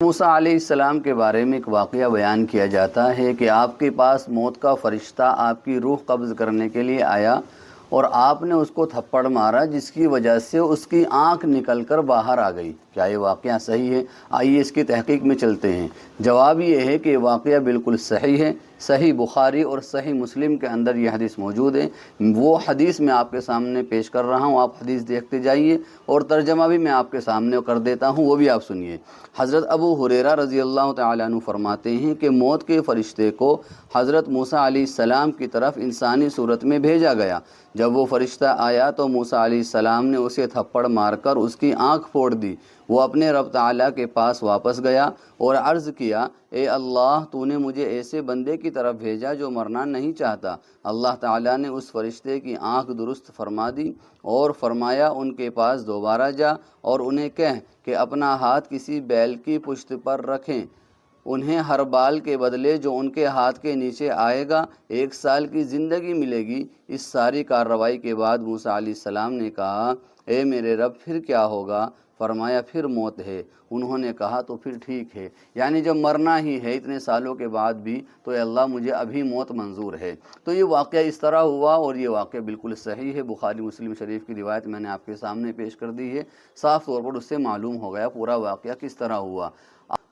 موسیٰ علیہ السلام کے بارے میں ایک واقعہ بیان کیا جاتا ہے کہ آپ کے پاس موت کا فرشتہ آپ کی روح قبض کرنے کے لیے آیا اور آپ نے اس کو تھپڑ مارا، جس کی وجہ سے اس کی آنکھ نکل کر باہر آ گئی۔ کیا یہ واقعہ صحیح ہے؟ آئیے اس کی تحقیق میں چلتے ہیں۔ جواب یہ ہے کہ یہ واقعہ بالکل صحیح ہے۔ صحیح بخاری اور صحیح مسلم کے اندر یہ حدیث موجود ہے۔ وہ حدیث میں آپ کے سامنے پیش کر رہا ہوں، آپ حدیث دیکھتے جائیے اور ترجمہ بھی میں آپ کے سامنے کر دیتا ہوں، وہ بھی آپ سنیے۔ حضرت ابو ہریرہ رضی اللہ تعالیٰ عنہ فرماتے ہیں کہ موت کے فرشتے کو حضرت موسیٰ علیہ السلام کی طرف انسانی صورت میں بھیجا گیا۔ جب وہ فرشتہ آیا تو موسیٰ علیہ السلام نے اسے تھپڑ مار کر اس کی آنکھ پھوڑ دی۔ وہ اپنے رب تعالیٰ کے پاس واپس گیا اور عرض کیا، اے اللہ، تو نے مجھے ایسے بندے کی طرف بھیجا جو مرنا نہیں چاہتا۔ اللہ تعالیٰ نے اس فرشتے کی آنکھ درست فرما دی اور فرمایا، ان کے پاس دوبارہ جا اور انہیں کہہ کہ اپنا ہاتھ کسی بیل کی پشت پر رکھیں۔ انہیں ہر بال کے بدلے جو ان کے ہاتھ کے نیچے آئے گا 1 سال کی زندگی ملے گی۔ اس ساری کارروائی کے بعد موسیٰ علیہ السلام نے کہا، اے میرے رب، پھر کیا ہوگا؟ فرمایا، پھر موت ہے۔ انہوں نے کہا، تو پھر ٹھیک ہے، یعنی جب مرنا ہی ہے اتنے سالوں کے بعد بھی، تو اے اللہ مجھے ابھی موت منظور ہے۔ تو یہ واقعہ اس طرح ہوا اور یہ واقعہ بالکل صحیح ہے۔ بخاری مسلم شریف کی روایت میں نے آپ کے سامنے پیش کر دی ہے۔ صاف طور پر اس سے معلوم ہو گیا پورا واقعہ کس طرح ہوا۔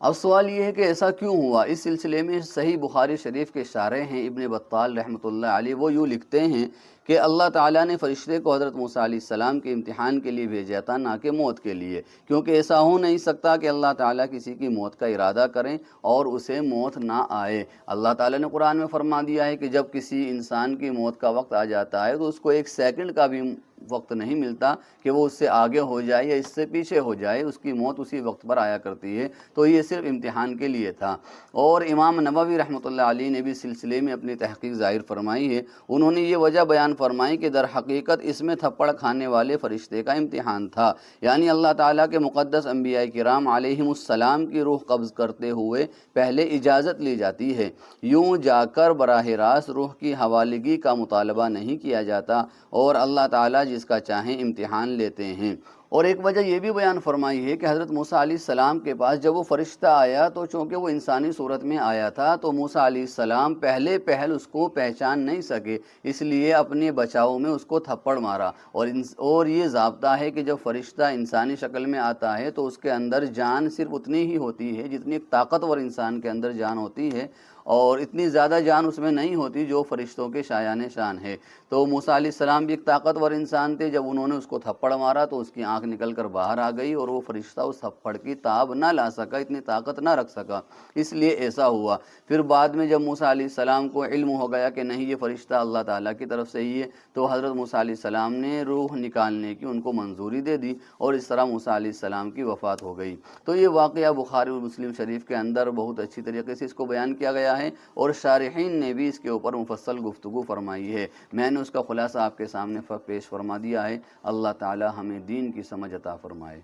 اب سوال یہ ہے کہ ایسا کیوں ہوا؟ اس سلسلے میں صحیح بخاری شریف کے شارح ہیں ابن بطال رحمۃ اللہ علیہ، وہ یوں لکھتے ہیں کہ اللہ تعالیٰ نے فرشتے کو حضرت موسیٰ علیہ السلام کے امتحان کے لیے بھیجا تھا، نہ کہ موت کے لیے، کیونکہ ایسا ہو نہیں سکتا کہ اللہ تعالیٰ کسی کی موت کا ارادہ کریں اور اسے موت نہ آئے۔ اللہ تعالیٰ نے قرآن میں فرما دیا ہے کہ جب کسی انسان کی موت کا وقت آ جاتا ہے تو اس کو 1 سیکنڈ کا بھی وقت نہیں ملتا کہ وہ اس سے آگے ہو جائے یا اس سے پیچھے ہو جائے، اس کی موت اسی وقت پر آیا کرتی ہے۔ تو یہ صرف امتحان کے لیے تھا۔ اور امام نووی رحمۃ اللہ علیہ نے بھی سلسلے میں اپنی تحقیق ظاہر فرمائی ہے۔ انہوں نے یہ وجہ بیان فرمائی کہ در حقیقت اس میں تھپڑ کھانے والے فرشتے کا امتحان تھا، یعنی اللہ تعالیٰ کے مقدس انبیاء کرام علیہم السلام کی روح قبض کرتے ہوئے پہلے اجازت لی جاتی ہے، یوں جا کر براہ راست روح کی حوالگی کا مطالبہ نہیں کیا جاتا، اور اللہ تعالیٰ جس کا چاہیں امتحان لیتے ہیں۔ اور ایک وجہ یہ بھی بیان فرمائی ہے کہ حضرت موسیٰ علیہ السلام کے پاس جب وہ فرشتہ آیا تو چونکہ وہ انسانی صورت میں آیا تھا تو موسیٰ علیہ السلام پہلے پہل اس کو پہچان نہیں سکے، اس لیے اپنے بچاؤ میں اس کو تھپڑ مارا۔ اور یہ ضابطہ ہے کہ جب فرشتہ انسانی شکل میں آتا ہے تو اس کے اندر جان صرف اتنی ہی ہوتی ہے جتنی ایک طاقتور انسان کے اندر جان ہوتی ہے، اور اتنی زیادہ جان اس میں نہیں ہوتی جو فرشتوں کے شایان شان ہے۔ تو موسیٰ علیہ السلام بھی ایک طاقتور انسان تھے، جب انہوں نے اس کو تھپڑ مارا تو اس کی آنکھ نکل کر باہر آ گئی اور وہ فرشتہ اس تھپڑ کی تاب نہ لا سکا، اتنی طاقت نہ رکھ سکا، اس لیے ایسا ہوا۔ پھر بعد میں جب موسیٰ علیہ السلام کو علم ہو گیا کہ نہیں یہ فرشتہ اللہ تعالیٰ کی طرف سے ہی ہے، تو حضرت موسیٰ علیہ السلام نے روح نکالنے کی ان کو منظوری دے دی اور اس طرح موسیٰ علیہ السلام کی وفات ہو گئی۔ تو یہ واقعہ بخاری اور مسلم شریف کے اندر بہت اچھی طریقے سے اس کو بیان کیا گیا ہے اور شارحین نے بھی اس کے اوپر مفصل گفتگو فرمائی ہے۔ میں نے اس کا خلاصہ آپ کے سامنے پیش فرما دیا ہے۔ اللہ تعالی ہمیں دین کی سمجھ عطا فرمائے۔